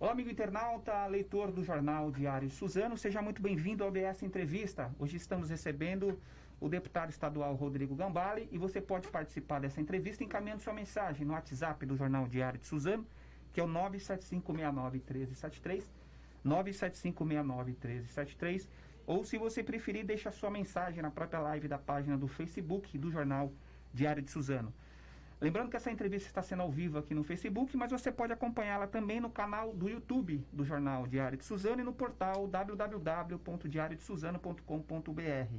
Olá, amigo internauta, leitor do Jornal Diário de Suzano, seja muito bem-vindo ao OBS Entrevista. Hoje estamos recebendo o deputado estadual Rodrigo Gambale e você pode participar dessa entrevista encaminhando sua mensagem no WhatsApp do Jornal Diário de Suzano, que é o 975691373, 975691373, ou se você preferir, deixa sua mensagem na própria live da página do Facebook do Jornal Diário de Suzano. Lembrando que essa entrevista está sendo ao vivo aqui no Facebook, mas você pode acompanhá-la também no canal do YouTube do Jornal Diário de Suzano e no portal www.diariodesuzano.com.br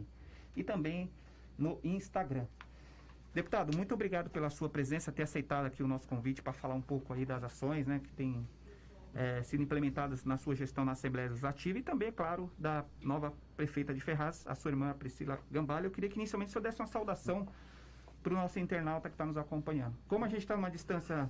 e também no Instagram. Deputado, muito obrigado pela sua presença, ter aceitado aqui o nosso convite para falar um pouco aí das ações, né, que têm sido implementadas na sua gestão na Assembleia Legislativa e também, é claro, da nova prefeita de Ferraz, a sua irmã Priscila Gambale. Eu queria que inicialmente o senhor desse uma saudação para o nosso internauta que está nos acompanhando. Como a gente está numa distância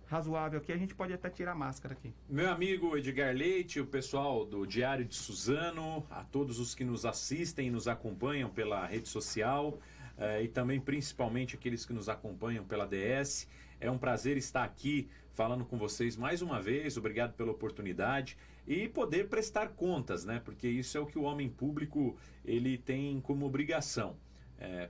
razoável aqui, a gente pode até tirar a máscara aqui. Meu amigo Edgar Leite, o pessoal do Diário de Suzano, a todos os que nos assistem e nos acompanham pela rede social e também principalmente aqueles que nos acompanham pela DS. É um prazer estar aqui falando com vocês mais uma vez, obrigado pela oportunidade e poder prestar contas, né? Porque isso é o que o homem público ele tem como obrigação.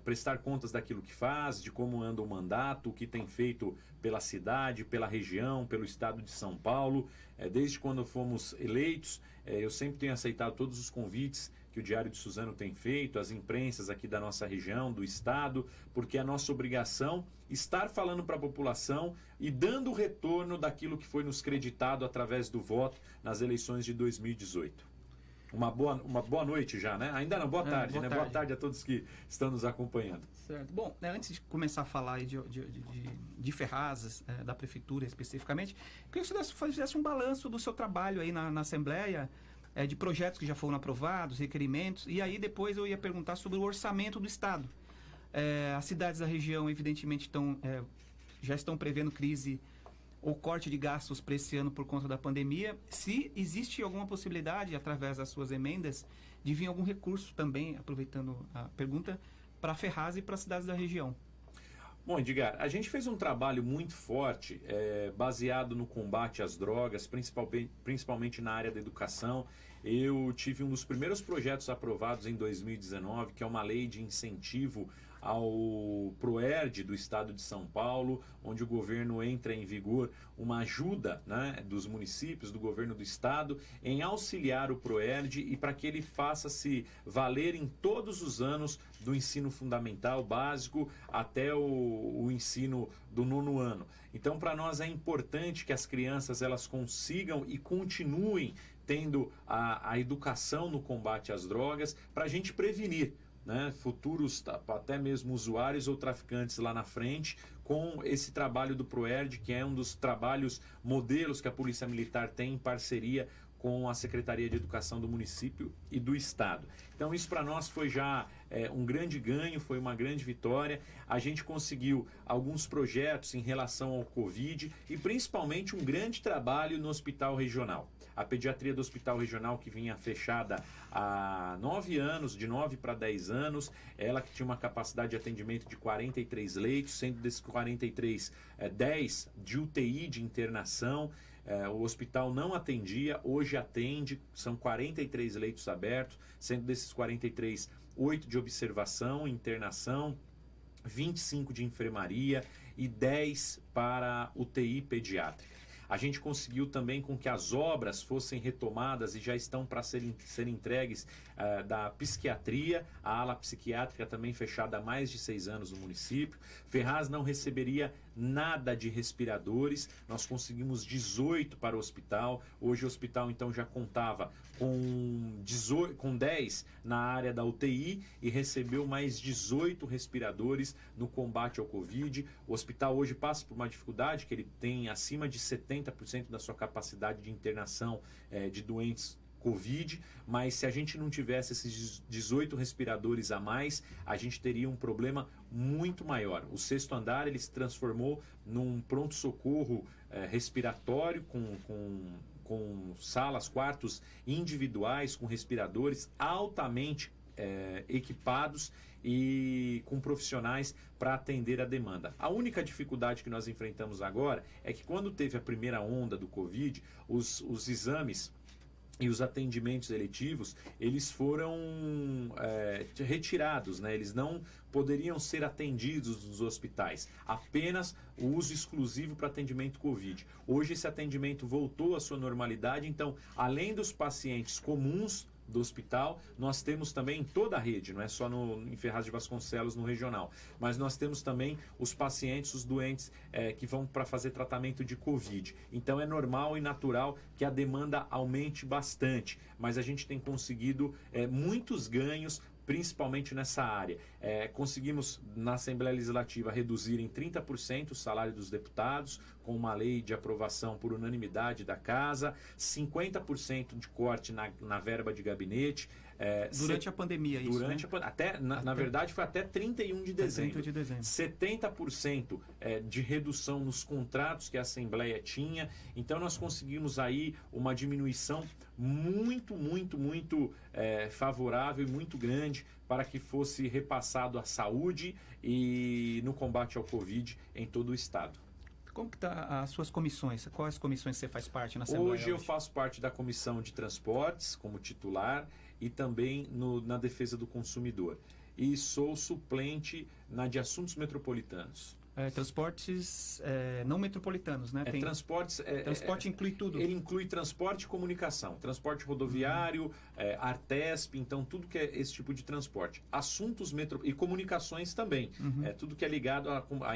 Prestar contas daquilo que faz, de como anda o mandato, o que tem feito pela cidade, pela região, pelo estado de São Paulo. Desde quando fomos eleitos, eu sempre tenho aceitado todos os convites que o Diário de Suzano tem feito, as imprensas aqui da nossa região, do estado, porque é a nossa obrigação estar falando para a população e dando o retorno daquilo que foi nos creditado através do voto nas eleições de 2018. Uma boa noite já, né? Ainda não, boa tarde, boa né? tarde. Boa tarde a todos que estão nos acompanhando. Certo. Bom, antes de começar a falar aí de Ferraz, da Prefeitura especificamente, eu queria que você fizesse um balanço do seu trabalho aí na Assembleia, de projetos que já foram aprovados, requerimentos, e aí depois eu ia perguntar sobre o orçamento do Estado. As cidades da região, evidentemente, já estão prevendo crise ou corte de gastos para esse ano por conta da pandemia. Se existe alguma possibilidade, através das suas emendas, de vir algum recurso também, aproveitando a pergunta, para Ferraz e para as cidades da região. Bom, Edgar, a gente fez um trabalho muito forte, baseado no combate às drogas, principalmente na área da educação. Eu tive um dos primeiros projetos aprovados em 2019, que é uma lei de incentivo ao PROERD do estado de São Paulo, onde o governo entra em vigor uma ajuda, né, dos municípios, do governo do estado, em auxiliar o PROERD e para que ele faça se valer em todos os anos do ensino fundamental básico até o ensino do 9º ano. Então, para nós é importante que as crianças elas consigam e continuem tendo a educação no combate às drogas para a gente prevenir, né, futuros até mesmo usuários ou traficantes lá na frente, com esse trabalho do PROERD, que é um dos trabalhos modelos que a Polícia Militar tem em parceria com a Secretaria de Educação do município e do estado. Então isso para nós foi já um grande ganho, foi uma grande vitória. A gente conseguiu alguns projetos em relação ao Covid e principalmente um grande trabalho no hospital regional. A pediatria do hospital regional, que vinha fechada há 9 anos, de 9 para 10 anos, ela que tinha uma capacidade de atendimento de 43 leitos, sendo desses 43, 10 de UTI, de internação. O hospital não atendia, hoje atende, são 43 leitos abertos, sendo desses 43, 8 de observação, internação, 25 de enfermaria e 10 para UTI pediátrica. A gente conseguiu também com que as obras fossem retomadas e já estão para serem entregues da psiquiatria, a ala psiquiátrica também fechada há mais de 6 anos no município. Ferraz não receberia nada de respiradores, nós conseguimos 18 para o hospital. Hoje o hospital então já contava com 10 na área da UTI e recebeu mais 18 respiradores no combate ao Covid. O hospital hoje passa por uma dificuldade, que ele tem acima de 70% da sua capacidade de internação de doentes Covid, mas se a gente não tivesse esses 18 respiradores a mais, a gente teria um problema muito maior. O 6º andar ele se transformou num pronto-socorro respiratório com salas, quartos individuais, com respiradores altamente equipados e com profissionais para atender a demanda. A única dificuldade que nós enfrentamos agora é que quando teve a primeira onda do Covid, os exames e os atendimentos eletivos, eles foram retirados, né? Eles não poderiam ser atendidos nos hospitais, apenas o uso exclusivo para atendimento Covid. Hoje esse atendimento voltou à sua normalidade, então, além dos pacientes comuns do hospital, nós temos também em toda a rede, não é só em Ferraz de Vasconcelos, no regional, mas nós temos também os pacientes, os doentes que vão para fazer tratamento de Covid. Então é normal e natural que a demanda aumente bastante, mas a gente tem conseguido muitos ganhos, principalmente nessa área. Conseguimos, na Assembleia Legislativa, reduzir em 30% o salário dos deputados, com uma lei de aprovação por unanimidade da Casa, 50% de corte na verba de gabinete. Durante a pandemia, isso, durante, né? Na verdade, foi até 31 de dezembro. 70% de redução nos contratos que a Assembleia tinha. Então, nós conseguimos aí uma diminuição muito favorável e muito grande para que fosse repassado à saúde e no combate ao Covid em todo o Estado. Como que tá as suas comissões? Quais comissões você faz parte na Assembleia? Hoje eu faço parte da Comissão de Transportes como titular e também na Defesa do Consumidor. E sou suplente na de Assuntos Metropolitanos. Transportes não metropolitanos, né? Transporte inclui tudo. Ele inclui transporte e comunicação, transporte rodoviário, Artesp, então tudo que é esse tipo de transporte. Assuntos e comunicações também, tudo que é ligado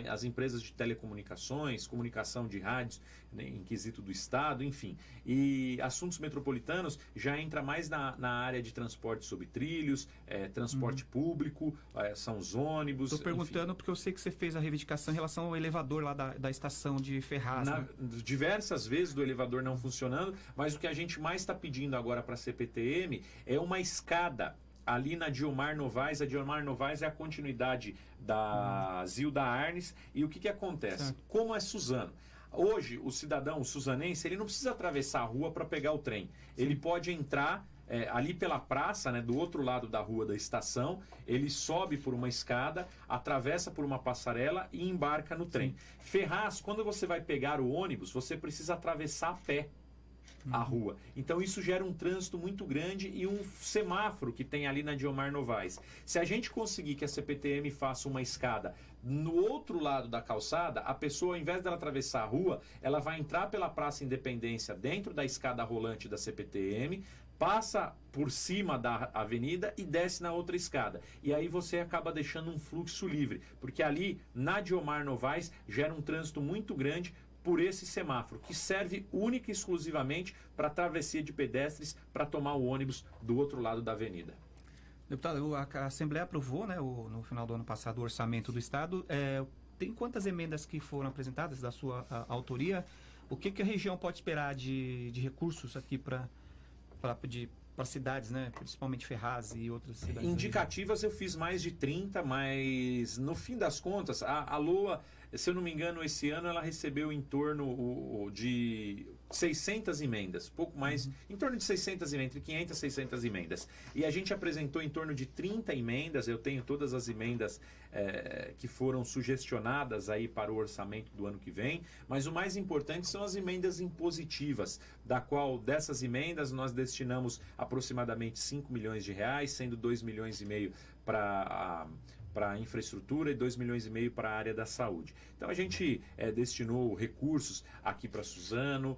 às empresas de telecomunicações, comunicação de rádios, né, em quesito do Estado, enfim. E assuntos metropolitanos já entra mais na área de transporte sobre trilhos, transporte público, são os ônibus. Estou perguntando porque eu sei que você fez a reivindicação em relação ao elevador lá da estação de Ferraz. Né? Diversas vezes do elevador não funcionando, mas o que a gente mais está pedindo agora para a CPTM é uma escada ali na Diomar Novaes. A Diomar Novaes é a continuidade da Zilda Arnes. E o que acontece? Certo. Como é Suzano? Hoje, o cidadão, o suzanense, ele não precisa atravessar a rua para pegar o trem. Sim. Ele pode entrar ali pela praça, né, do outro lado da rua da estação, ele sobe por uma escada, atravessa por uma passarela e embarca no trem. Ferraz, quando você vai pegar o ônibus, você precisa atravessar a pé a rua. Então isso gera um trânsito muito grande e um semáforo que tem ali na Diomar Novaes. Se a gente conseguir que a CPTM faça uma escada no outro lado da calçada, a pessoa, ao invés dela atravessar a rua, ela vai entrar pela Praça Independência dentro da escada rolante da CPTM, passa por cima da avenida e desce na outra escada. E aí você acaba deixando um fluxo livre, porque ali na Diomar Novaes gera um trânsito muito grande por esse semáforo, que serve única e exclusivamente para travessia de pedestres para tomar o ônibus do outro lado da avenida. Deputado, a Assembleia aprovou, né, no final do ano passado, o orçamento do Estado. Tem quantas emendas que foram apresentadas da sua autoria? O que a região pode esperar de recursos aqui para cidades, né? Principalmente Ferraz e outras cidades? Indicativas eu fiz mais de 30, mas no fim das contas, a LOA, se eu não me engano, esse ano ela recebeu em torno de 600 emendas, pouco mais, em torno de 600 emendas, entre 500 e 600 emendas. E a gente apresentou em torno de 30 emendas, eu tenho todas as emendas que foram sugestionadas aí para o orçamento do ano que vem, mas o mais importante são as emendas impositivas, da qual dessas emendas nós destinamos aproximadamente 5 milhões de reais, sendo 2 milhões e meio para a infraestrutura e 2 milhões e meio para a área da saúde. Então a gente destinou recursos aqui para Suzano,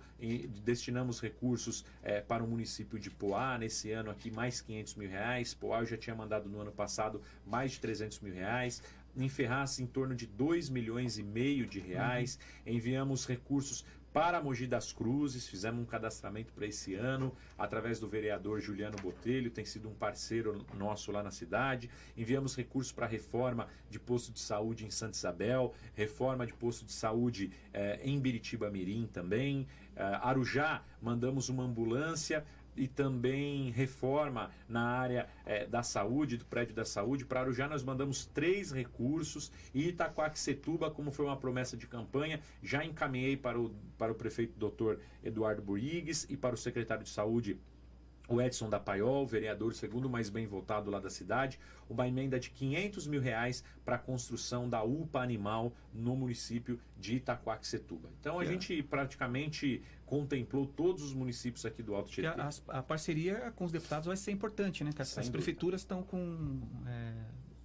destinamos recursos para o município de Poá, nesse ano aqui mais 500 mil reais, Poá eu já tinha mandado no ano passado mais de 300 mil reais, em Ferraz em torno de 2 milhões e meio de reais, enviamos recursos para Mogi das Cruzes, fizemos um cadastramento para esse ano, através do vereador Juliano Botelho, tem sido um parceiro nosso lá na cidade. Enviamos recursos para reforma de posto de saúde em Santa Isabel, reforma de posto de saúde em Biritiba Mirim também. Arujá, mandamos uma ambulância e também reforma na área da saúde, do prédio da saúde. Para Arujá nós mandamos 3 recursos e Itaquaquecetuba, como foi uma promessa de campanha, já encaminhei para o prefeito Dr. Eduardo Burigues e para o secretário de saúde, o Edson da Paiol, vereador segundo mais bem votado lá da cidade, uma emenda de R$500 mil para a construção da UPA animal no município de Itaquaquecetuba. Então a gente praticamente contemplou todos os municípios aqui do Alto Tietê. A parceria com os deputados vai ser importante, né? As prefeituras estão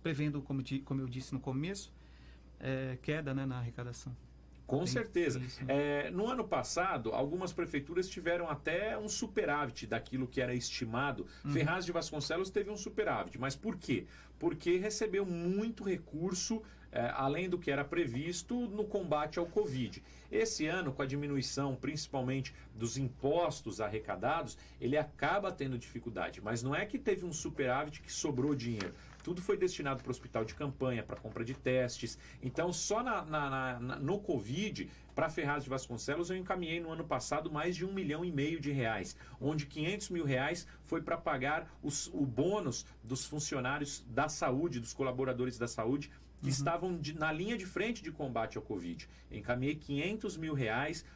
prevendo, como eu disse no começo, queda, né, na arrecadação. Com certeza. No ano passado, algumas prefeituras tiveram até um superávit daquilo que era estimado. Ferraz de Vasconcelos teve um superávit. Mas por quê? Porque recebeu muito recurso, além do que era previsto, no combate ao Covid. Esse ano, com a diminuição principalmente dos impostos arrecadados, ele acaba tendo dificuldade. Mas não é que teve um superávit que sobrou dinheiro. Tudo foi destinado para o hospital de campanha, para compra de testes. Então, só no Covid, para Ferraz de Vasconcelos, eu encaminhei no ano passado mais de R$1,5 milhão, onde R$500 mil foi para pagar o bônus dos funcionários da saúde, dos colaboradores da saúde, que estavam na linha de frente de combate ao Covid. Encaminhei R$500 mil,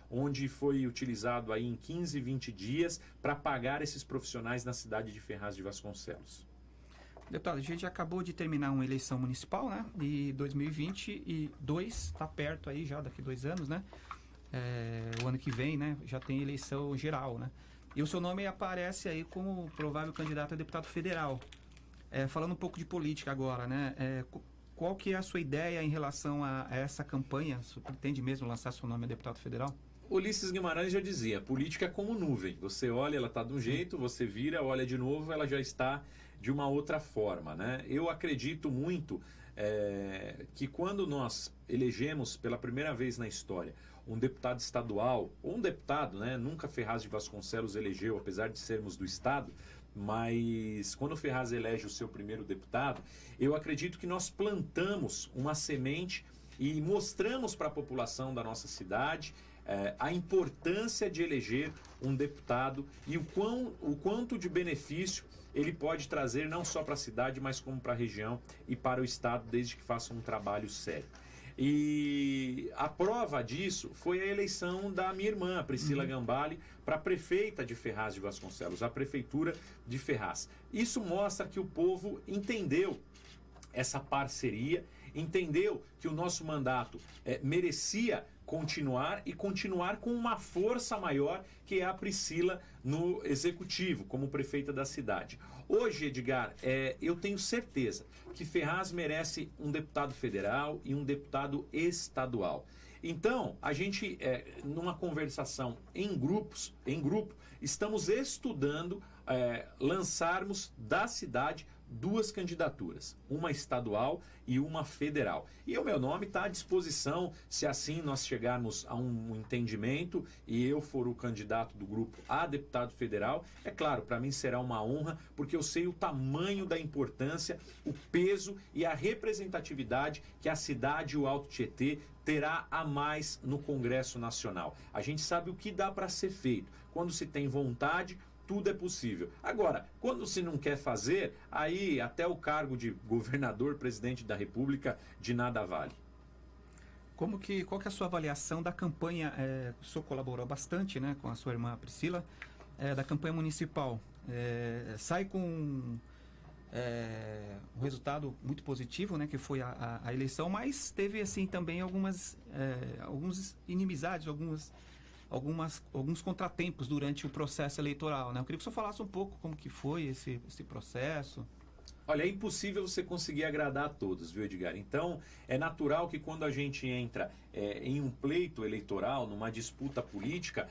onde foi utilizado aí em 15, 20 dias para pagar esses profissionais na cidade de Ferraz de Vasconcelos. Deputado, a gente acabou de terminar uma eleição municipal, né? E 2022 está perto aí já, daqui 2 anos, né? O ano que vem, né? Já tem eleição geral, né? E o seu nome aparece aí como provável candidato a deputado federal. Falando um pouco de política agora, né? Qual que é a sua ideia em relação a essa campanha? Você pretende mesmo lançar seu nome a deputado federal? Ulisses Guimarães já dizia, política é como nuvem. Você olha, ela está de um jeito, você vira, olha de novo, ela já está de uma outra forma, né? Eu acredito muito que quando nós elegemos pela primeira vez na história um deputado estadual, ou um deputado, né? Nunca Ferraz de Vasconcelos elegeu, apesar de sermos do estado, mas quando o Ferraz elege o seu primeiro deputado, eu acredito que nós plantamos uma semente e mostramos para a população da nossa cidade a importância de eleger um deputado e o quanto de benefício ele pode trazer não só para a cidade, mas como para a região e para o estado, desde que faça um trabalho sério. E a prova disso foi a eleição da minha irmã, Priscila Gambale, para prefeita de Ferraz de Vasconcelos, a prefeitura de Ferraz. Isso mostra que o povo entendeu essa parceria, entendeu que o nosso mandato merecia continuar e continuar com uma força maior, que é a Priscila no executivo, como prefeita da cidade. Hoje, Edgar, eu tenho certeza que Ferraz merece um deputado federal e um deputado estadual. Então, a gente, numa conversação em grupo, estamos estudando lançarmos da cidade 2 candidaturas, uma estadual e uma federal. E o meu nome está à disposição, se assim nós chegarmos a um entendimento e eu for o candidato do grupo a deputado federal, é claro, para mim será uma honra, porque eu sei o tamanho da importância, o peso e a representatividade que a cidade e o Alto Tietê terá a mais no Congresso Nacional. A gente sabe o que dá para ser feito. Quando se tem vontade, tudo é possível. Agora, quando se não quer fazer, aí até o cargo de governador, presidente da República, de nada vale. Qual que é a sua avaliação da campanha? O senhor colaborou bastante, né, com a sua irmã Priscila, da campanha municipal. Sai com um resultado muito positivo, né, que foi a eleição, mas teve assim também algumas inimizades, alguns contratempos durante o processo eleitoral, né? Eu queria que o senhor falasse um pouco como que foi esse processo. Olha, é impossível você conseguir agradar a todos, viu, Edgar? Então, é natural que quando a gente entra em um pleito eleitoral, numa disputa política,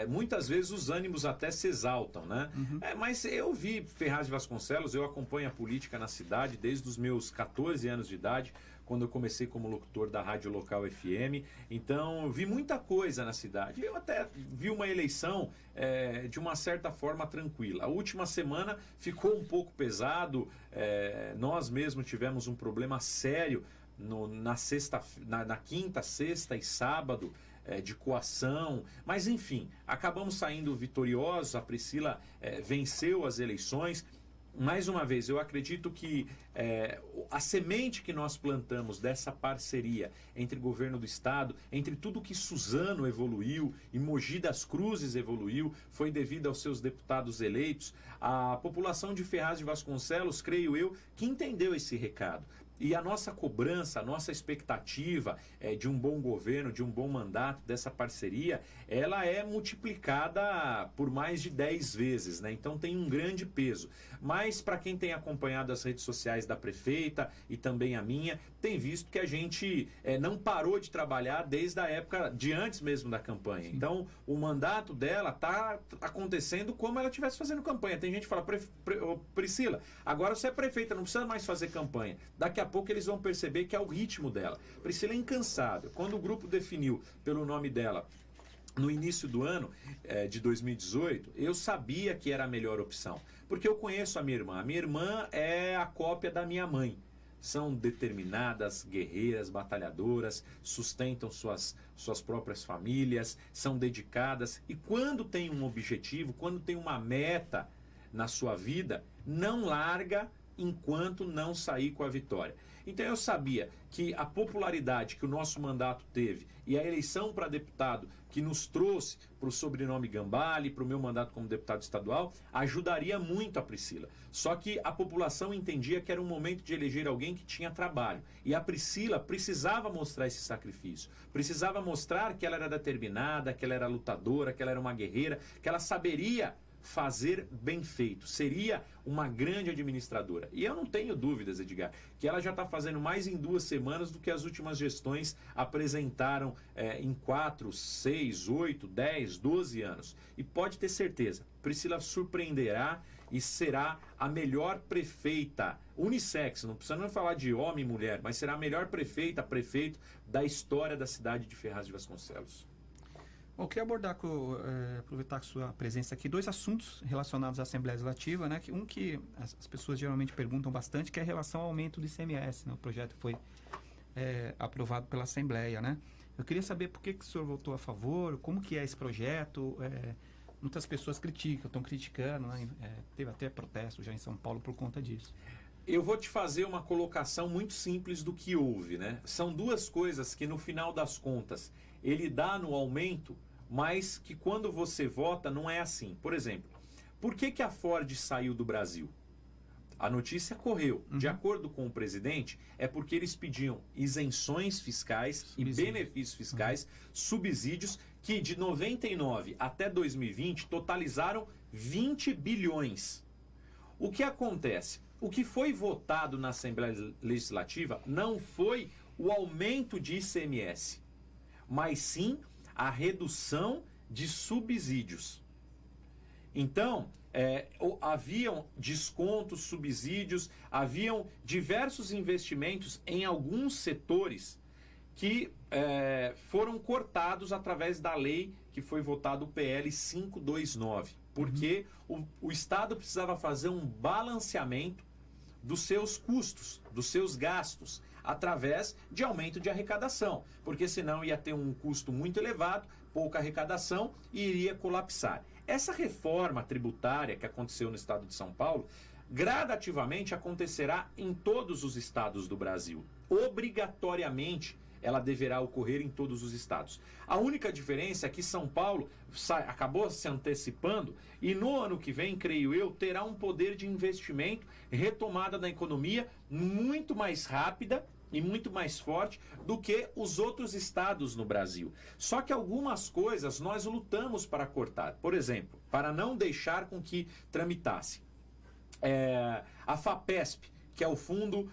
muitas vezes os ânimos até se exaltam, né? Mas eu vi Ferraz de Vasconcelos, eu acompanho a política na cidade desde os meus 14 anos de idade, quando eu comecei como locutor da Rádio Local FM. Então, eu vi muita coisa na cidade. Eu até vi uma eleição de uma certa forma tranquila. A última semana ficou um pouco pesado. Nós mesmos tivemos um problema sério na quinta, sexta e sábado, de coação. Mas, enfim, acabamos saindo vitoriosos. A Priscila venceu as eleições. mais uma vez, eu acredito que a semente que nós plantamos dessa parceria entre governo do Estado, entre tudo que Suzano evoluiu e Mogi das Cruzes evoluiu, foi devido aos seus deputados eleitos. A população de Ferraz de Vasconcelos, creio eu, que entendeu esse recado. E a nossa cobrança, a nossa expectativa de um bom governo, de um bom mandato, dessa parceria, ela é multiplicada por mais de 10 vezes, né? Então tem um grande peso. Mas para quem tem acompanhado as redes sociais da prefeita e também a minha, tem visto que a gente não parou de trabalhar desde a época de antes mesmo da campanha. Sim. Então o mandato dela está acontecendo como ela estivesse fazendo campanha. Tem gente que fala, Priscila, agora você é prefeita, não precisa mais fazer campanha. Daqui a pouco eles vão perceber que é o ritmo dela. Priscila é incansável. Quando o grupo definiu pelo nome dela no início do ano de 2018, eu sabia que era a melhor opção. Porque eu conheço a minha irmã. A minha irmã é a cópia da minha mãe. São determinadas, guerreiras, batalhadoras, sustentam suas próprias famílias, são dedicadas. E quando tem um objetivo, quando tem uma meta na sua vida, não larga enquanto não sair com a vitória. Então eu sabia que a popularidade que o nosso mandato teve e a eleição para deputado que nos trouxe para o sobrenome Gambale, para o meu mandato como deputado estadual, ajudaria muito a Priscila. Só que a população entendia que era um momento de eleger alguém que tinha trabalho. E a Priscila precisava mostrar esse sacrifício. Precisava mostrar que ela era determinada, que ela era lutadora, que ela era uma guerreira, que ela saberia fazer bem feito, seria uma grande administradora. E eu não tenho dúvidas, Edgar, que ela já está fazendo mais em 2 semanas do que as últimas gestões apresentaram em 4, 6, 8, 10, 12 anos. E pode ter certeza, Priscila surpreenderá e será a melhor prefeita, unissex, não precisa nem falar de homem e mulher, mas será a melhor prefeita, prefeito da história da cidade de Ferraz de Vasconcelos. Bom, eu queria abordar, aproveitar a sua presença aqui, 2 assuntos relacionados à Assembleia Legislativa, né? Um que as pessoas geralmente perguntam bastante, que é em relação ao aumento do ICMS, né? O projeto foi aprovado pela Assembleia, né? Eu queria saber por que o senhor votou a favor, como que é esse projeto. Muitas pessoas estão criticando, né? Teve até protesto já em São Paulo por conta disso. Eu vou te fazer uma colocação muito simples do que houve, né? São 2 coisas que, no final das contas, ele dá no aumento, mas que quando você vota não é assim. Por exemplo, por que a Ford saiu do Brasil? A notícia correu. De acordo com o presidente, é porque eles pediam isenções fiscais e benefícios fiscais, subsídios, que de 99 até 2020 totalizaram 20 bilhões. O que acontece? O que foi votado na Assembleia Legislativa não foi o aumento de ICMS, mas sim a redução de subsídios. Então, haviam descontos, subsídios, haviam diversos investimentos em alguns setores que foram cortados através da lei que foi votado o PL 529, porque o Estado precisava fazer um balanceamento dos seus custos, dos seus gastos, através de aumento de arrecadação, porque senão ia ter um custo muito elevado, pouca arrecadação e iria colapsar. Essa reforma tributária que aconteceu no estado de São Paulo, gradativamente acontecerá em todos os estados do Brasil. Obrigatoriamente, ela deverá ocorrer em todos os estados. A única diferença é que São Paulo acabou se antecipando e no ano que vem, creio eu, terá um poder de investimento, retomada da economia muito mais rápida e muito mais forte do que os outros estados no Brasil. Só que algumas coisas nós lutamos para cortar. Por exemplo, para não deixar com que tramitasse. A FAPESP, que é o Fundo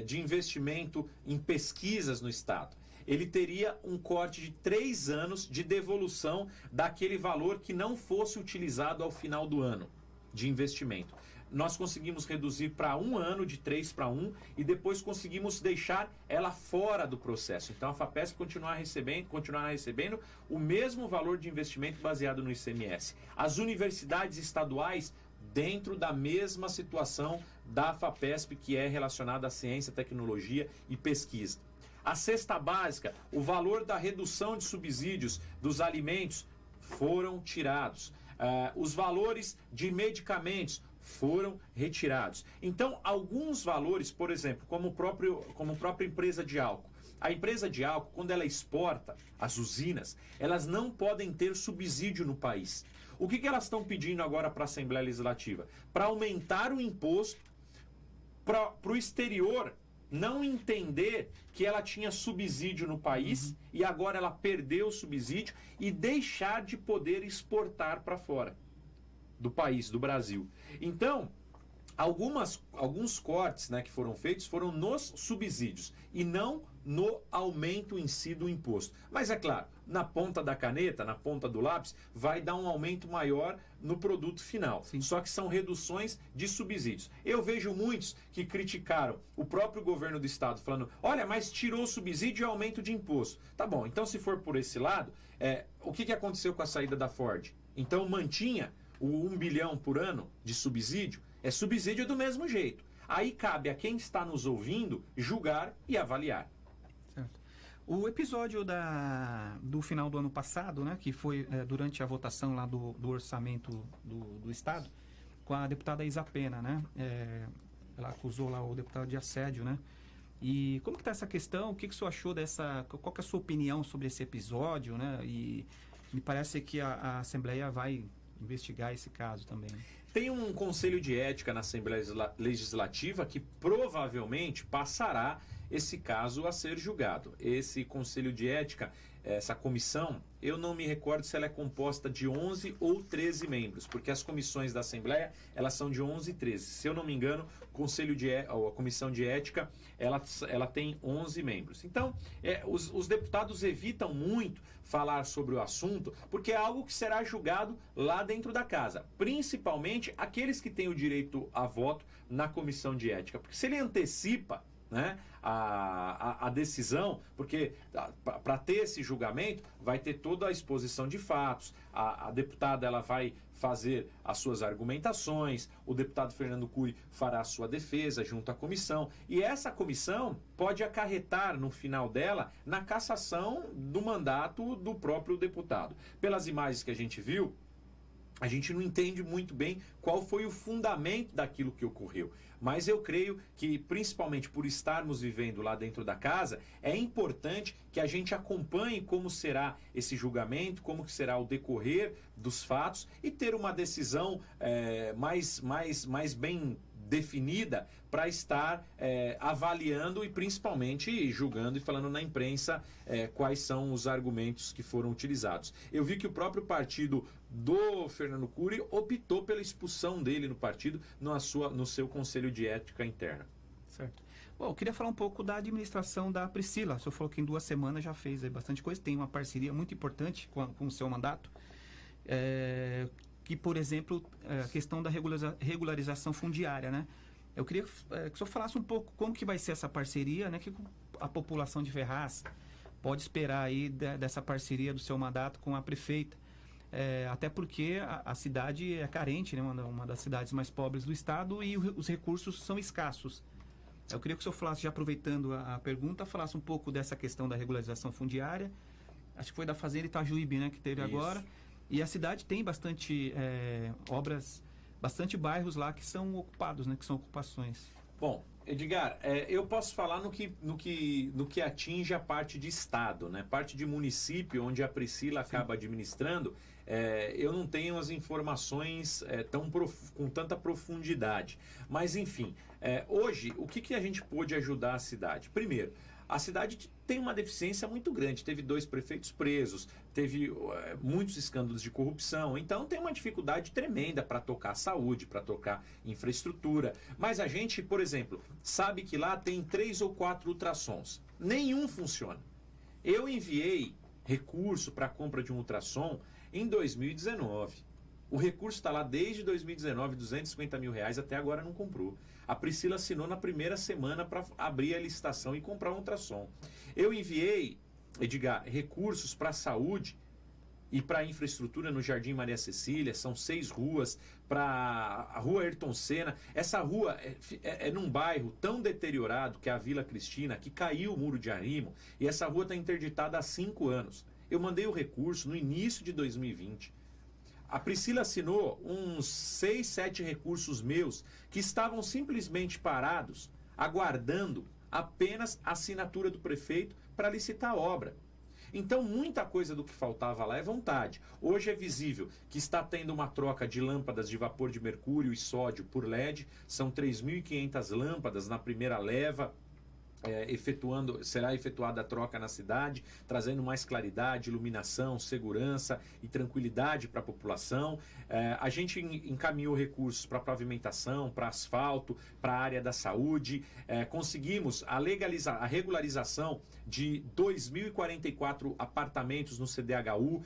de Investimento em Pesquisas no Estado, ele teria um corte de 3 anos de devolução daquele valor que não fosse utilizado ao final do ano de investimento. Nós conseguimos reduzir para 1 ano, de 3 para 1, e depois conseguimos deixar ela fora do processo. Então a FAPESP continuará recebendo o mesmo valor de investimento baseado no ICMS. As universidades estaduais dentro da mesma situação da FAPESP, que é relacionada à ciência, tecnologia e pesquisa. A cesta básica, o valor da redução de subsídios dos alimentos foram tirados. Os valores de medicamentos foram retirados. Então, alguns valores, por exemplo, como a própria empresa de álcool. A empresa de álcool, quando ela exporta as usinas, elas não podem ter subsídio no país. O que elas estão pedindo agora para a Assembleia Legislativa? Para aumentar o imposto, para o exterior não entender que ela tinha subsídio no país e agora ela perdeu o subsídio e deixar de poder exportar para fora do país, do Brasil. Então, alguns cortes, né, que foram feitos foram nos subsídios e não no aumento em si do imposto. Mas é claro, na ponta da caneta, na ponta do lápis, vai dar um aumento maior no produto final. Sim. Só que são reduções de subsídios. Eu vejo muitos que criticaram o próprio governo do estado, falando, olha, mas tirou o subsídio e aumento de imposto. Tá bom, então se for por esse lado, o que aconteceu com a saída da Ford? Então mantinha o 1 bilhão por ano de subsídio, é subsídio do mesmo jeito. Aí cabe a quem está nos ouvindo julgar e avaliar. Certo. O episódio do final do ano passado, né, que foi durante a votação lá do orçamento do Estado, com a deputada Isa Pena, né? Ela acusou lá o deputado de assédio, né? E como que está essa questão? O que o senhor achou dessa... Qual que é a sua opinião sobre esse episódio, né? E me parece que a Assembleia vai investigar esse caso também. Tem um conselho de ética na Assembleia Legislativa que provavelmente passará esse caso a ser julgado. Esse conselho de ética, essa comissão, eu não me recordo se ela é composta de 11 ou 13 membros, porque as comissões da Assembleia, elas são de 11 e 13. Se eu não me engano, a comissão de ética, ela tem 11 membros. Então, os deputados evitam muito falar sobre o assunto, porque é algo que será julgado lá dentro da casa, principalmente aqueles que têm o direito a voto na comissão de ética, porque se ele antecipa, né, a decisão, porque para ter esse julgamento vai ter toda a exposição de fatos, a deputada ela vai fazer as suas argumentações, o deputado Fernando Cury fará a sua defesa junto à comissão, e essa comissão pode acarretar no final dela na cassação do mandato do próprio deputado. Pelas imagens que a gente viu, a gente não entende muito bem qual foi o fundamento daquilo que ocorreu. Mas eu creio que, principalmente por estarmos vivendo lá dentro da casa, é importante que a gente acompanhe como será esse julgamento, como que será o decorrer dos fatos e ter uma decisão mais bem definida para estar avaliando e principalmente julgando e falando na imprensa quais são os argumentos que foram utilizados. Eu vi que o próprio partido do Fernando Cury optou pela expulsão dele no partido no seu conselho de ética interna. Certo. Bom, eu queria falar um pouco da administração da Priscila. O senhor falou que em 2 semanas já fez bastante coisa, tem uma parceria muito importante com o seu mandato. Que, por exemplo, a questão da regularização fundiária, né? Eu queria que o senhor falasse um pouco como que vai ser essa parceria, né? Que a população de Ferraz pode esperar aí dessa parceria do seu mandato com a prefeita. Até porque a cidade é carente, né? Uma das cidades mais pobres do estado e os recursos são escassos. Eu queria que o senhor falasse, já aproveitando a pergunta, falasse um pouco dessa questão da regularização fundiária. Acho que foi da Fazenda Itajuípe, né? Que teve Isso. agora. E a cidade tem bastante obras, bastante bairros lá que são ocupados, né? Que são ocupações. Bom, Edgar, eu posso falar no que atinge a parte de estado, né? Parte de município, onde a Priscila acaba administrando, eu não tenho as informações com tanta profundidade. Mas, enfim, hoje, o que a gente pôde ajudar a cidade? Primeiro, a cidade tem uma deficiência muito grande. Teve 2 prefeitos presos, teve muitos escândalos de corrupção. Então tem uma dificuldade tremenda para tocar saúde, para tocar infraestrutura. Mas a gente, por exemplo, sabe que lá tem 3 ou 4 ultrassons. Nenhum funciona. Eu enviei recurso para a compra de um ultrassom em 2019. O recurso está lá desde 2019, R$250 mil, até agora não comprou. A Priscila assinou na primeira semana para abrir a licitação e comprar um ultrassom. Eu enviei, Edgar, recursos para a saúde e para a infraestrutura no Jardim Maria Cecília, são 6 ruas, para a Rua Ayrton Senna. Essa rua é num bairro tão deteriorado que é a Vila Cristina, que caiu o muro de arrimo, e essa rua está interditada há 5 anos. Eu mandei o recurso no início de 2020. A Priscila assinou uns 6, 7 recursos meus que estavam simplesmente parados, aguardando apenas a assinatura do prefeito para licitar a obra. Então, muita coisa do que faltava lá é vontade. Hoje é visível que está tendo uma troca de lâmpadas de vapor de mercúrio e sódio por LED. São 3.500 lâmpadas na primeira leva. Será efetuada a troca na cidade, trazendo mais claridade, iluminação, segurança e tranquilidade para a população. A gente encaminhou recursos para pavimentação, para asfalto, para a área da saúde. Conseguimos a regularização de 2.044 apartamentos no CDHU.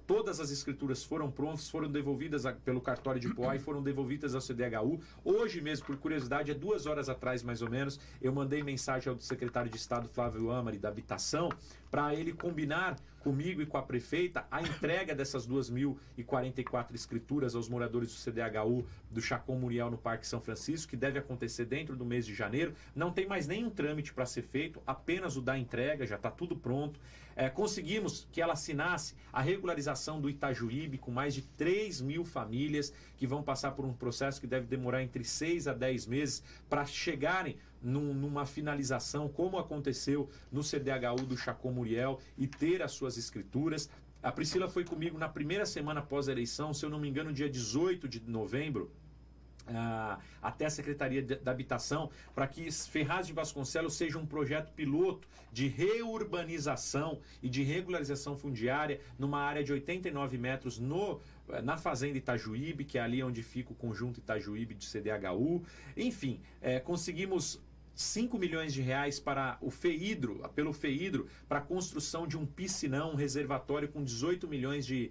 Todas as escrituras foram prontas, foram devolvidas pelo cartório de Poá e foram devolvidas ao CDHU. Hoje mesmo, por curiosidade, há 2 horas atrás mais ou menos, eu mandei mensagem ao secretário de Estado Flávio Amari da Habitação para ele combinar comigo e com a prefeita a entrega dessas 2.044 escrituras aos moradores do CDHU do Chacon Muriel no Parque São Francisco, que deve acontecer dentro do mês de janeiro. Não tem mais nenhum trâmite para ser feito, apenas o da entrega, já está tudo pronto. Conseguimos que ela assinasse a regularização do Itajuíbe com mais de 3.000 famílias que vão passar por um processo que deve demorar entre 6 a 10 meses para chegarem numa finalização, como aconteceu no CDHU do Chacon Muriel, e ter as suas escrituras. A Priscila foi comigo na primeira semana após a eleição, se eu não me engano, dia 18 de novembro, até a Secretaria da Habitação, para que Ferraz de Vasconcelos seja um projeto piloto de reurbanização e de regularização fundiária numa área de 89 metros na Fazenda Itajuíbe, que é ali onde fica o conjunto Itajuíbe de CDHU. Enfim, conseguimos 5 milhões de reais para pelo FEIDRO, para a construção de um piscinão, um reservatório com 18 milhões de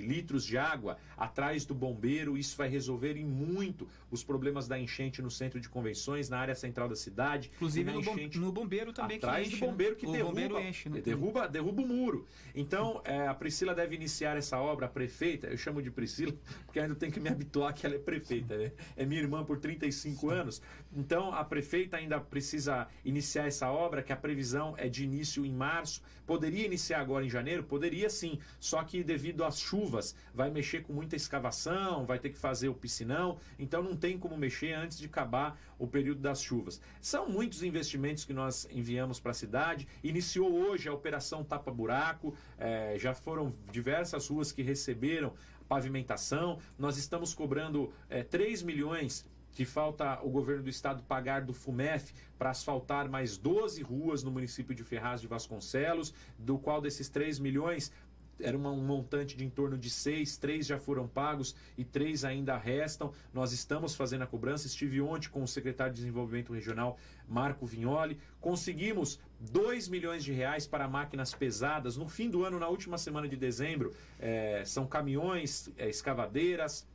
litros de água atrás do bombeiro. Isso vai resolver em muito os problemas da enchente no centro de convenções, na área central da cidade. Inclusive no bombeiro também, atrás que enche, do bombeiro, que derruba o muro. Então, a Priscila deve iniciar essa obra, a prefeita, eu chamo de Priscila, porque ainda tenho que me habituar que ela é prefeita, né? É minha irmã por 35 anos. Então, a prefeita ainda precisa iniciar essa obra, que a previsão é de início em março. Poderia iniciar agora em janeiro? Poderia sim, só que devido às chuvas, vai mexer com muita escavação, vai ter que fazer o piscinão, então não tem como mexer antes de acabar o período das chuvas. São muitos investimentos que nós enviamos para a cidade. Iniciou hoje a Operação Tapa Buraco, já foram diversas ruas que receberam pavimentação. Nós estamos cobrando 3 milhões que falta o governo do estado pagar do FUMEF para asfaltar mais 12 ruas no município de Ferraz de Vasconcelos, do qual desses 3 milhões era um montante de em torno de 6, 3 já foram pagos e 3 ainda restam. Nós estamos fazendo a cobrança. Estive ontem com o secretário de Desenvolvimento Regional, Marco Vignoli. Conseguimos 2 milhões de reais para máquinas pesadas. No fim do ano, na última semana de dezembro, são caminhões, escavadeiras,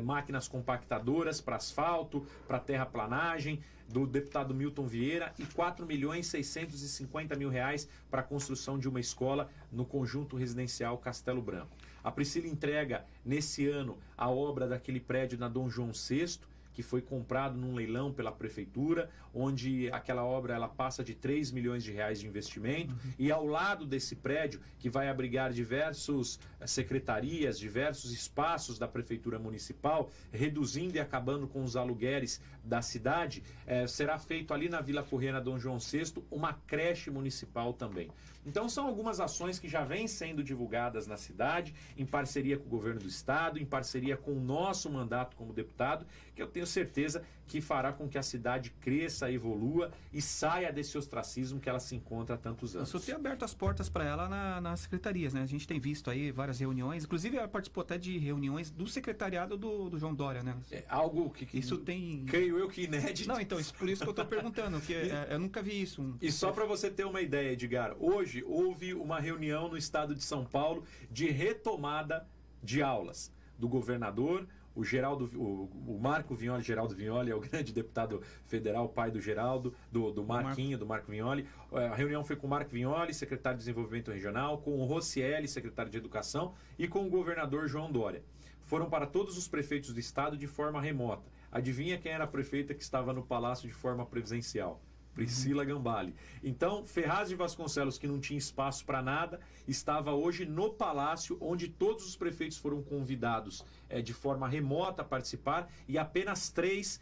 máquinas compactadoras para asfalto, para terraplanagem, do deputado Milton Vieira, e 4.650.000 reais para a construção de uma escola no conjunto residencial Castelo Branco. A Priscila entrega nesse ano a obra daquele prédio na Dom João VI, que foi comprado num leilão pela prefeitura, onde aquela obra ela passa de 3 milhões de reais de investimento, e ao lado desse prédio, que vai abrigar diversas secretarias, diversos espaços da prefeitura municipal, reduzindo e acabando com os aluguéis da cidade, será feito ali na Vila Corrêa, Dom João VI, uma creche municipal também. Então são algumas ações que já vêm sendo divulgadas na cidade, em parceria com o governo do estado, em parceria com o nosso mandato como deputado, que eu tenho certeza que fará com que a cidade cresça, evolua e saia desse ostracismo que ela se encontra há tantos anos. O senhor tem aberto as portas para ela nas secretarias, né? A gente tem visto aí várias reuniões, inclusive ela participou até de reuniões do secretariado do João Dória, né? Algo que isso tem... creio eu que inédito. Não, então, por isso que eu estou perguntando, que eu nunca vi isso. E só para você ter uma ideia, Edgar, hoje houve uma reunião no estado de São Paulo de retomada de aulas do governador, o Marco Vignoli, Geraldo Vignoli, é o grande deputado federal, pai do Geraldo, do Marco Vignoli. A reunião foi com o Marco Vignoli, secretário de Desenvolvimento Regional, com o Rocieli, secretário de Educação, e com o governador João Dória. Foram para todos os prefeitos do estado de forma remota. Adivinha quem era a prefeita que estava no palácio de forma presencial? Priscila Gambale. Então, Ferraz de Vasconcelos, que não tinha espaço para nada, estava hoje no Palácio, onde todos os prefeitos foram convidados de forma remota a participar, e apenas 3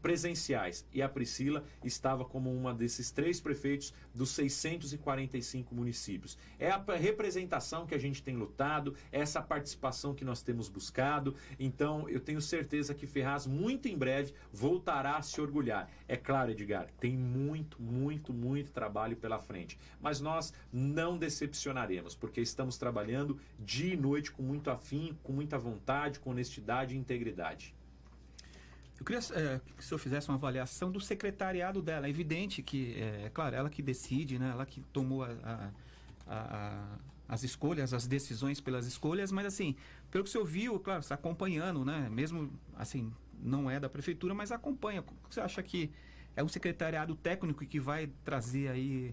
presenciais. E a Priscila estava como uma desses 3 prefeitos dos 645 municípios. É a representação que a gente tem lutado, é essa participação que nós temos buscado. Então, eu tenho certeza que Ferraz, muito em breve, voltará a se orgulhar. É claro, Edgar, tem muito, muito, muito trabalho pela frente. Mas nós não decepcionaremos, porque estamos trabalhando dia e noite com muito afinco, com muita vontade, com honestidade e integridade. Eu queria que o senhor fizesse uma avaliação do secretariado dela. É evidente que, claro, ela que decide, né? Ela que tomou as escolhas, as decisões pelas escolhas, mas assim, pelo que o senhor viu, claro, você está acompanhando, né? Mesmo assim, não é da prefeitura, mas acompanha. O que você acha que é um secretariado técnico que vai trazer aí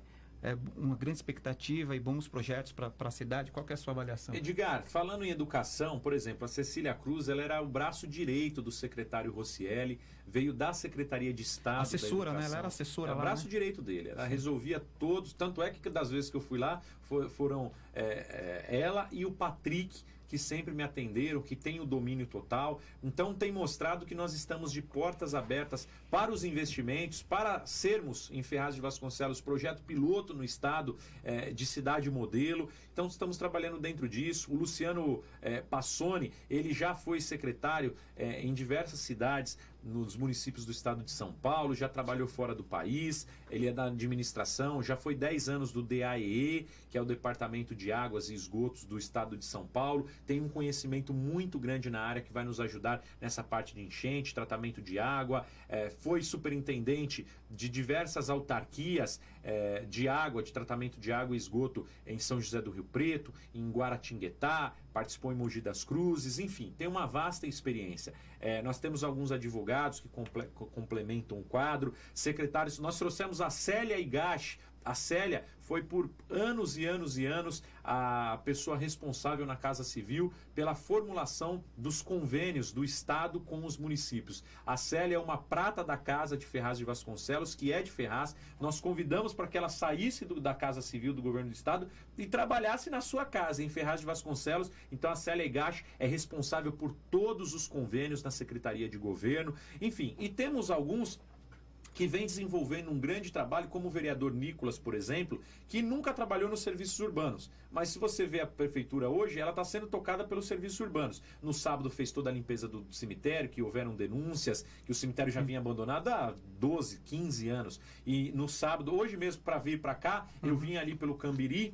uma grande expectativa e bons projetos para a cidade? Qual que é a sua avaliação? Edgar, falando em educação, por exemplo, a Cecília Cruz, ela era o braço direito do secretário Rossielli, veio da Secretaria de Estado assessora, da Educação. né? Ela era assessora lá, o braço direito dele, ela resolvia todos, tanto é que das vezes que eu fui lá, foram ela e o Patrick, que sempre me atenderam, que tem o domínio total. Então tem mostrado que nós estamos de portas abertas para os investimentos, para sermos em Ferraz de Vasconcelos projeto piloto no estado de cidade modelo. Então estamos trabalhando dentro disso. O Luciano Passoni, ele já foi secretário em diversas cidades nos municípios do estado de São Paulo, já trabalhou fora do país, ele é da administração, já foi 10 anos do DAEE, que é o Departamento de Águas e Esgotos do estado de São Paulo, tem um conhecimento muito grande na área que vai nos ajudar nessa parte de enchente, tratamento de água, foi superintendente de diversas autarquias de água, de tratamento de água e esgoto em São José do Rio Preto, em Guaratinguetá, participou em Mogi das Cruzes, enfim, tem uma vasta experiência. Nós temos alguns advogados que complementam o quadro, secretários, nós trouxemos a Célia Igashi. A Célia foi por anos e anos e anos a pessoa responsável na Casa Civil pela formulação dos convênios do Estado com os municípios. A Célia é uma prata da Casa de Ferraz de Vasconcelos, que é de Ferraz. Nós convidamos para que ela saísse da Casa Civil do Governo do Estado e trabalhasse na sua casa, em Ferraz de Vasconcelos. Então a Célia Igashi é responsável por todos os convênios na Secretaria de Governo. Enfim, e temos alguns que vem desenvolvendo um grande trabalho, como o vereador Nicolas, por exemplo, que nunca trabalhou nos serviços urbanos. Mas se você vê a prefeitura hoje, ela está sendo tocada pelos serviços urbanos. No sábado fez toda a limpeza do cemitério, que houveram denúncias, que o cemitério já vinha abandonado há 12, 15 anos. E no sábado, hoje mesmo, para vir para cá, eu vim ali pelo Cambiri,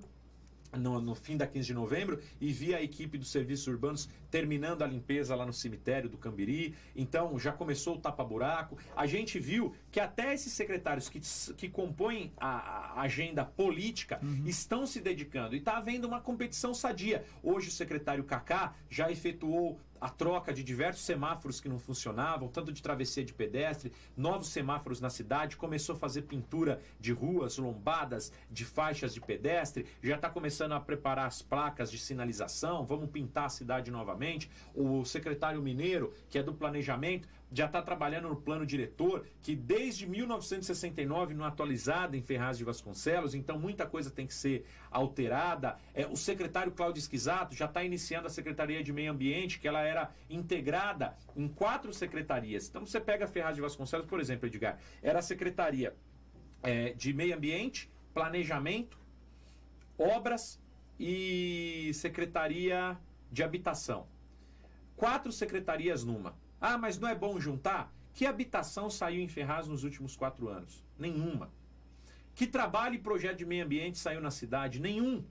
no fim da 15 de novembro, e vi a equipe dos serviços urbanos terminando a limpeza lá no cemitério do Cambiri. Então já começou o tapa-buraco. A gente viu que até esses secretários que compõem a agenda política estão se dedicando, e está havendo uma competição sadia. Hoje o secretário Kaká já efetuou a troca de diversos semáforos que não funcionavam, tanto de travessia de pedestre, novos semáforos na cidade, começou a fazer pintura de ruas, lombadas, de faixas de pedestre, já está começando a preparar as placas de sinalização, vamos pintar a cidade novamente. O secretário Mineiro, que é do planejamento, já está trabalhando no plano diretor, que desde 1969 não é atualizado em Ferraz de Vasconcelos, então muita coisa tem que ser alterada. O secretário Cláudio Esquisato já está iniciando a Secretaria de Meio Ambiente, que ela era integrada em 4 secretarias. Então você pega Ferraz de Vasconcelos, por exemplo, Edgar, era a Secretaria de Meio Ambiente, Planejamento, Obras e Secretaria de Habitação. 4 secretarias numa. Ah, mas não é bom juntar? Que habitação saiu em Ferraz nos últimos 4 anos? Nenhuma. Que trabalho e projeto de meio ambiente saiu na cidade? Nenhum.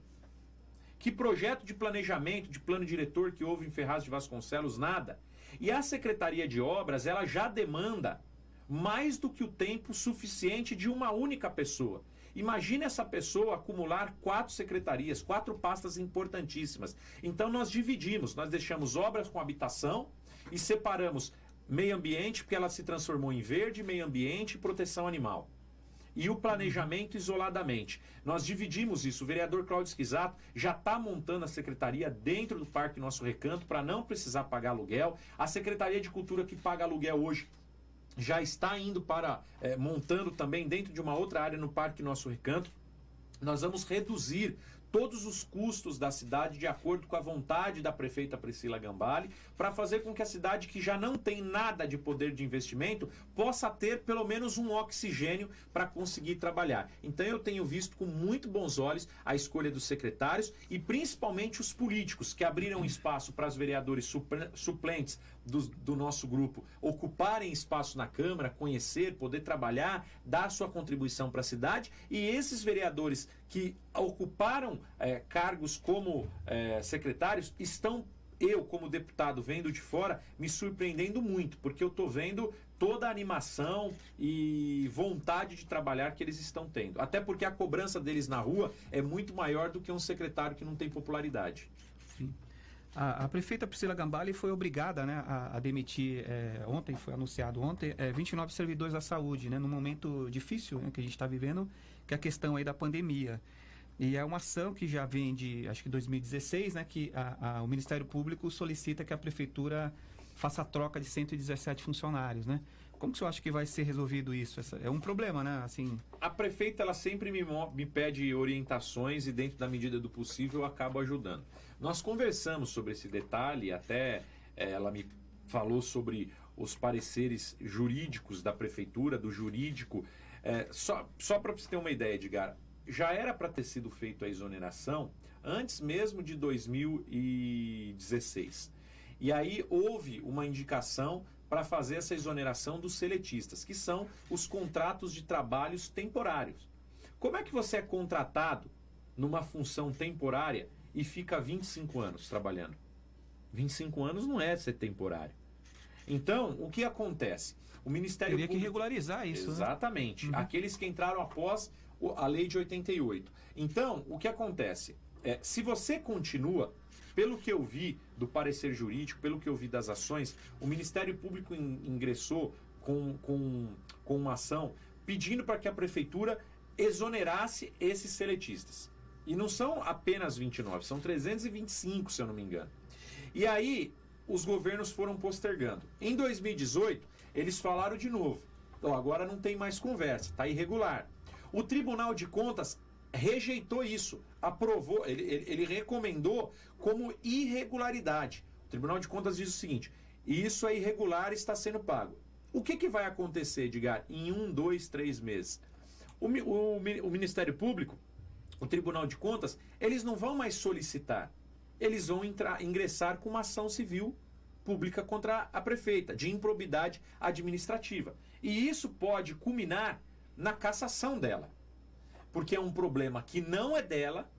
Que projeto de planejamento, de plano diretor que houve em Ferraz de Vasconcelos? Nada. E a Secretaria de Obras, ela já demanda mais do que o tempo suficiente de uma única pessoa. Imagine essa pessoa acumular 4 secretarias, 4 pastas importantíssimas. Então nós dividimos, nós deixamos obras com habitação e separamos meio ambiente, porque ela se transformou em verde, meio ambiente e proteção animal. E o planejamento isoladamente. Nós dividimos isso. O vereador Cláudio Esquisato já está montando a secretaria dentro do Parque Nosso Recanto para não precisar pagar aluguel. A Secretaria de Cultura que paga aluguel hoje já está indo para, montando também dentro de uma outra área no Parque Nosso Recanto. Nós vamos reduzir todos os custos da cidade de acordo com a vontade da prefeita Priscila Gambale, para fazer com que a cidade, que já não tem nada de poder de investimento, possa ter pelo menos um oxigênio para conseguir trabalhar. Então eu tenho visto com muito bons olhos a escolha dos secretários e principalmente os políticos que abriram espaço para os vereadores suplentes do nosso grupo ocuparem espaço na Câmara, conhecer, poder trabalhar, dar sua contribuição para a cidade, e esses vereadores que ocuparam cargos como secretários estão, eu como deputado vendo de fora, me surpreendendo muito, porque eu estou vendo toda a animação e vontade de trabalhar que eles estão tendo. Até porque a cobrança deles na rua é muito maior do que um secretário que não tem popularidade. Sim. A prefeita Priscila Gambale foi obrigada, né, a demitir, ontem, foi anunciado ontem, 29 servidores da saúde, né, num momento difícil, né, que a gente está vivendo, que é a questão aí da pandemia. E é uma ação que já vem de, acho que 2016, né, que o Ministério Público solicita que a prefeitura faça a troca de 117 funcionários, né? Como que você acha que vai ser resolvido isso? É um problema, né? Assim... A prefeita, ela sempre me pede orientações e, dentro da medida do possível, eu acabo ajudando. Nós conversamos sobre esse detalhe, até ela me falou sobre os pareceres jurídicos da prefeitura, do jurídico. Só para você ter uma ideia, Edgar, já era para ter sido feita a exoneração antes mesmo de 2016. E aí houve uma indicação para fazer essa exoneração dos seletistas, que são os contratos de trabalhos temporários. Como é que você é contratado numa função temporária e fica 25 anos trabalhando? 25 anos não é ser temporário. Então, o que acontece? O Ministério Teria Público... que regularizar isso. Exatamente. Né? Aqueles que entraram após a lei de 88. Então, o que acontece? Se você continua... Pelo que eu vi do parecer jurídico, pelo que eu vi das ações, o Ministério Público ingressou com uma ação pedindo para que a prefeitura exonerasse esses seletistas. E não são apenas 29, são 325, se eu não me engano. E aí, os governos foram postergando. Em 2018, eles falaram de novo. Então, agora não tem mais conversa, está irregular. O Tribunal de Contas rejeitou isso, aprovou, ele recomendou como irregularidade. O Tribunal de Contas diz o seguinte: isso é irregular e está sendo pago. O que vai acontecer, Edgar, em 1, 2, 3 meses? O Ministério Público, o Tribunal de Contas, eles não vão mais solicitar, eles vão ingressar com uma ação civil pública contra a prefeita, de improbidade administrativa. E isso pode culminar na cassação dela. Porque é um problema que não é dela,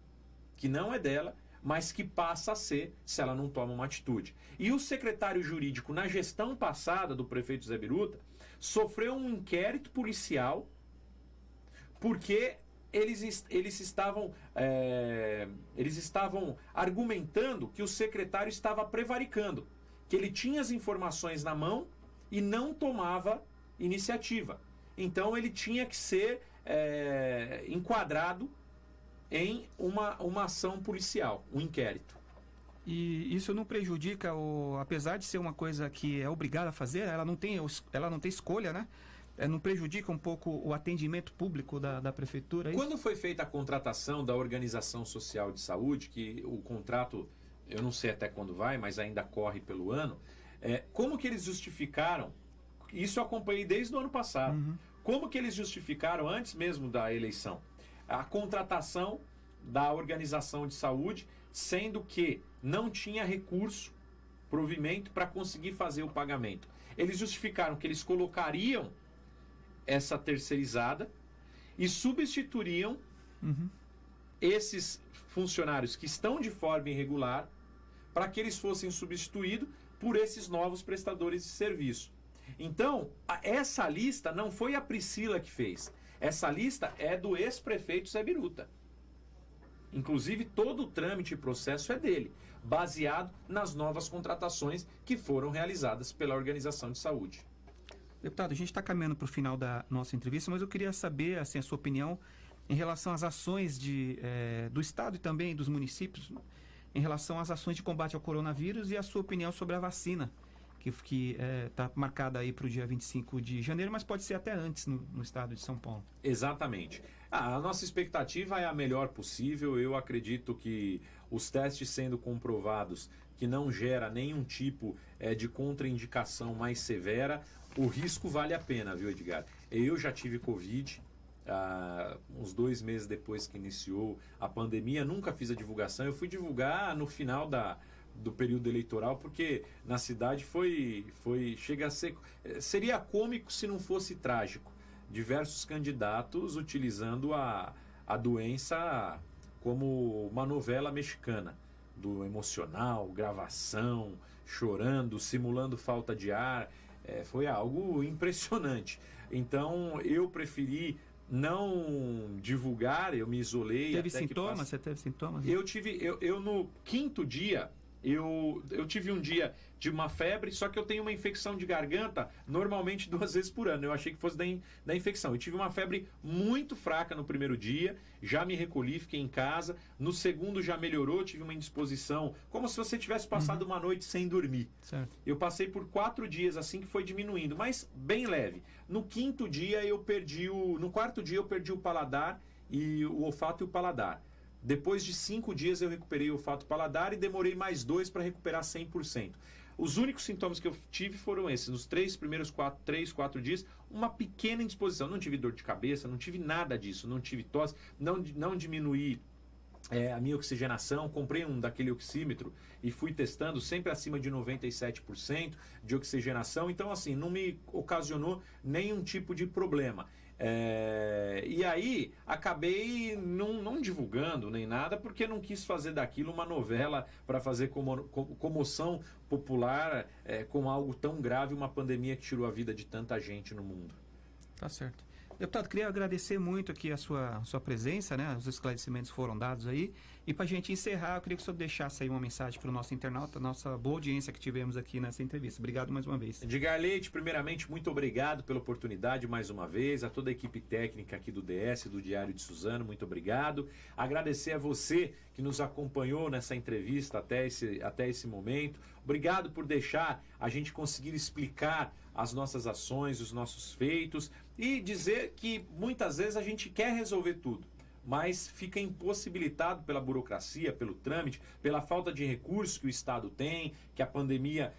mas que passa a ser se ela não toma uma atitude. E o secretário jurídico, na gestão passada do prefeito Zé Biruta, sofreu um inquérito policial porque eles estavam argumentando que o secretário estava prevaricando, que ele tinha as informações na mão e não tomava iniciativa. Então ele tinha que ser enquadrado em uma ação policial, um inquérito. E isso não prejudica, apesar de ser uma coisa que é obrigada a fazer, ela não tem escolha, né? Não prejudica um pouco o atendimento público da prefeitura? Quando foi feita a contratação da Organização Social de Saúde, que o contrato, eu não sei até quando vai, mas ainda corre pelo ano, como que eles justificaram? Isso eu acompanhei desde o ano passado. Uhum. Como que eles justificaram, antes mesmo da eleição, a contratação da organização de saúde, sendo que não tinha recurso, provimento, para conseguir fazer o pagamento? Eles justificaram que eles colocariam essa terceirizada e substituiriam esses funcionários que estão de forma irregular para que eles fossem substituídos por esses novos prestadores de serviço. Então, essa lista não foi a Priscila que fez. Essa lista é do ex-prefeito Zé Biruta. Inclusive, todo o trâmite e processo é dele, baseado nas novas contratações que foram realizadas pela Organização de Saúde. Deputado, a gente está caminhando para o final da nossa entrevista, mas eu queria saber assim, a sua opinião em relação às ações do Estado e também dos municípios, em relação às ações de combate ao coronavírus e a sua opinião sobre a vacina que está marcada aí para o dia 25 de janeiro, mas pode ser até antes no estado de São Paulo. Exatamente. A nossa expectativa é a melhor possível. Eu acredito que os testes sendo comprovados que não gera nenhum tipo de contraindicação mais severa, o risco vale a pena, viu, Edgar? Eu já tive Covid, uns 2 meses depois que iniciou a pandemia, nunca fiz a divulgação. Eu fui divulgar no final do período eleitoral, porque na cidade chega a ser... Seria cômico se não fosse trágico. Diversos candidatos utilizando a doença como uma novela mexicana, do emocional, gravação, chorando, simulando falta de ar. Foi algo impressionante. Então eu preferi não divulgar, eu me isolei. Teve sintomas? Você teve sintomas? Eu no 5º dia, eu tive um dia de uma febre, só que eu tenho uma infecção de garganta normalmente 2 vezes por ano. Eu achei que fosse da infecção. Eu tive uma febre muito fraca no primeiro dia, já me recolhi, fiquei em casa. No segundo já melhorou, tive uma indisposição, como se você tivesse passado uma noite sem dormir. Certo. Eu passei por 4 dias assim que foi diminuindo, mas bem leve. No 5º dia no 4º dia eu perdi o paladar e o olfato e o paladar. Depois de 5 dias eu recuperei o olfato e paladar e demorei mais 2 para recuperar 100%. Os únicos sintomas que eu tive foram esses. Nos 4 dias, uma pequena indisposição. Não tive dor de cabeça, não tive nada disso. Não tive tosse, não diminuí a minha oxigenação. Comprei um daquele oxímetro e fui testando sempre acima de 97% de oxigenação. Então, assim, não me ocasionou nenhum tipo de problema. E aí acabei não divulgando nem nada, porque não quis fazer daquilo uma novela para fazer comoção popular com algo tão grave, uma pandemia que tirou a vida de tanta gente no mundo. Tá certo. Deputado, queria agradecer muito aqui a sua presença, né? Os esclarecimentos foram dados aí. E para a gente encerrar, eu queria que o senhor deixasse aí uma mensagem para o nosso internauta, nossa boa audiência que tivemos aqui nessa entrevista. Obrigado mais uma vez. Edgar Leite, primeiramente, muito obrigado pela oportunidade mais uma vez. A toda a equipe técnica aqui do DS, do Diário de Suzano, muito obrigado. Agradecer a você que nos acompanhou nessa entrevista até esse momento. Obrigado por deixar a gente conseguir explicar as nossas ações, os nossos feitos e dizer que muitas vezes a gente quer resolver tudo, mas fica impossibilitado pela burocracia, pelo trâmite, pela falta de recursos que o Estado tem, que a pandemia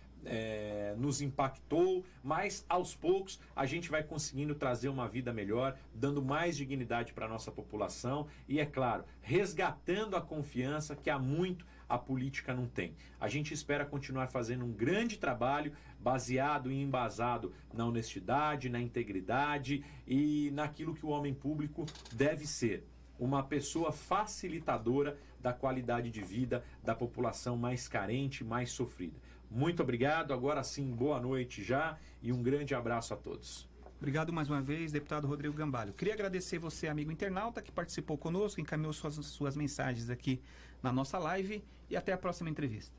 nos impactou, mas aos poucos a gente vai conseguindo trazer uma vida melhor, dando mais dignidade para a nossa população e, é claro, resgatando a confiança que há muito a política não tem. A gente espera continuar fazendo um grande trabalho baseado e embasado na honestidade, na integridade e naquilo que o homem público deve ser. Uma pessoa facilitadora da qualidade de vida da população mais carente, mais sofrida. Muito obrigado, agora sim, boa noite já e um grande abraço a todos. Obrigado mais uma vez, deputado Rodrigo Gambalio. Queria agradecer você, amigo internauta, que participou conosco, encaminhou suas mensagens aqui na nossa live e até a próxima entrevista.